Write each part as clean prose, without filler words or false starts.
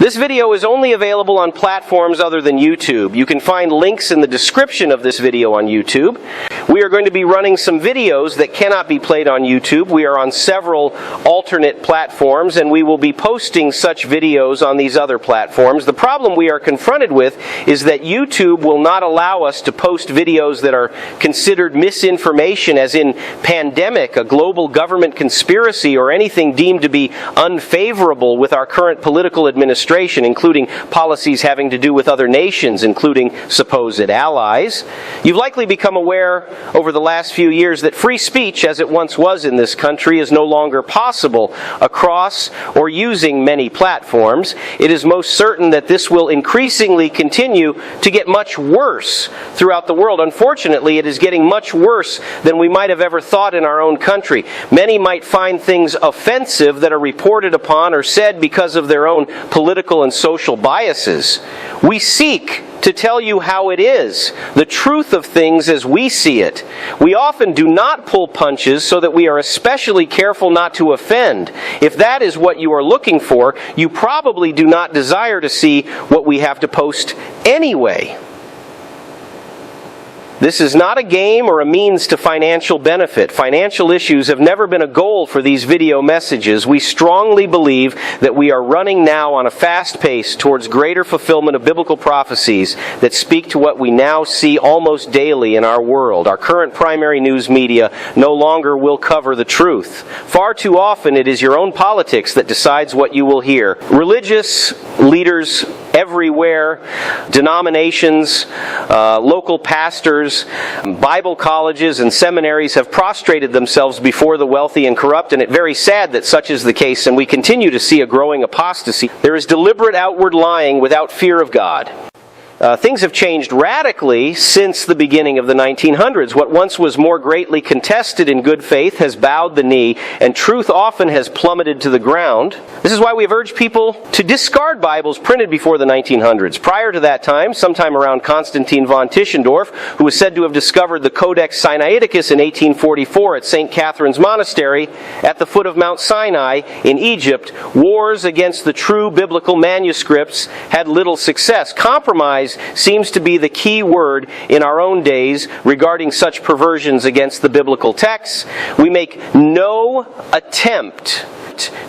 This video is only available on platforms other than YouTube. You can find links in the description of this video on YouTube. We are going to be running some videos that cannot be played on YouTube. We are on several alternate platforms, and we will be posting such videos on these other platforms. The problem we are confronted with is that YouTube will not allow us to post videos that are considered misinformation, as in pandemic, a global government conspiracy, or anything deemed to be unfavorable with our current political administration, including policies having to do with other nations, including supposed allies. You've likely become aware over the last few years that free speech, as it once was in this country, is no longer possible across or using many platforms. It is most certain that this will increasingly continue to get much worse throughout the world. Unfortunately, it is getting much worse than we might have ever thought in our own country. Many might find things offensive that are reported upon or said because of their own political and social biases. We seek to tell you how it is, the truth of things as we see it. We often do not pull punches so that we are especially careful not to offend. If that is what you are looking for, you probably do not desire to see what we have to post anyway. This is not a game or a means to financial benefit. Financial issues have never been a goal for these video messages. We strongly believe that we are running now on a fast pace towards greater fulfillment of biblical prophecies that speak to what we now see almost daily in our world. Our current primary news media no longer will cover the truth. Far too often it is your own politics that decides what you will hear. Religious leaders everywhere, denominations, local pastors, Bible colleges and seminaries have prostrated themselves before the wealthy and corrupt, and it's very sad that such is the case, and we continue to see a growing apostasy. There is deliberate outward lying without fear of God. Things have changed radically since the beginning of the 1900s. What once was more greatly contested in good faith has bowed the knee, and truth often has plummeted to the ground. This is why we have urged people to discard Bibles printed before the 1900s. Prior to that time, sometime around Constantine von Tischendorf, who was said to have discovered the Codex Sinaiticus in 1844 at St. Catherine's Monastery at the foot of Mount Sinai in Egypt, wars against the true biblical manuscripts had little success. Compromise seems to be the key word in our own days regarding such perversions against the biblical texts. We make no attempt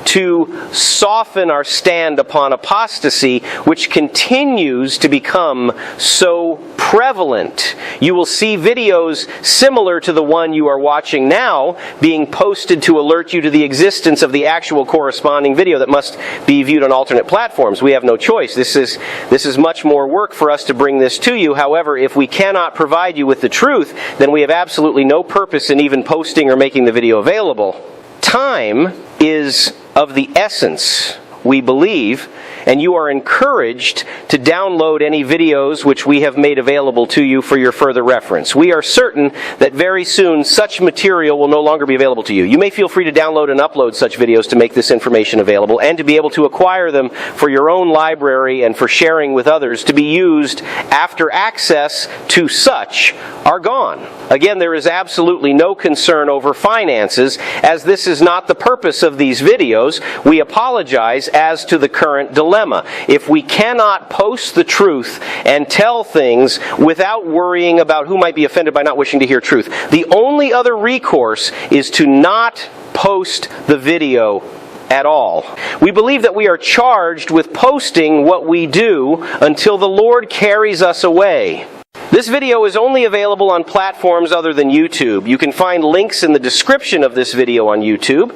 to soften our stand upon apostasy, which continues to become so prevalent. You will see videos similar to the one you are watching now being posted to alert you to the existence of the actual corresponding video that must be viewed on alternate platforms. We have no choice. This is much more work for us to bring this to you. However, if we cannot provide you with the truth, then we have absolutely no purpose in even posting or making the video available. Time is of the essence, we believe, and you are encouraged to download any videos which we have made available to you for your further reference. We are certain that very soon such material will no longer be available to you. You may feel free to download and upload such videos to make this information available, and to be able to acquire them for your own library and for sharing with others to be used after access to such are gone. Again, there is absolutely no concern over finances, as this is not the purpose of these videos. We apologize as to the current dilemma. If we cannot post the truth and tell things without worrying about who might be offended by not wishing to hear truth, the only other recourse is to not post the video at all. We believe that we are charged with posting what we do until the Lord carries us away. This video is only available on platforms other than YouTube. You can find links in the description of this video on YouTube.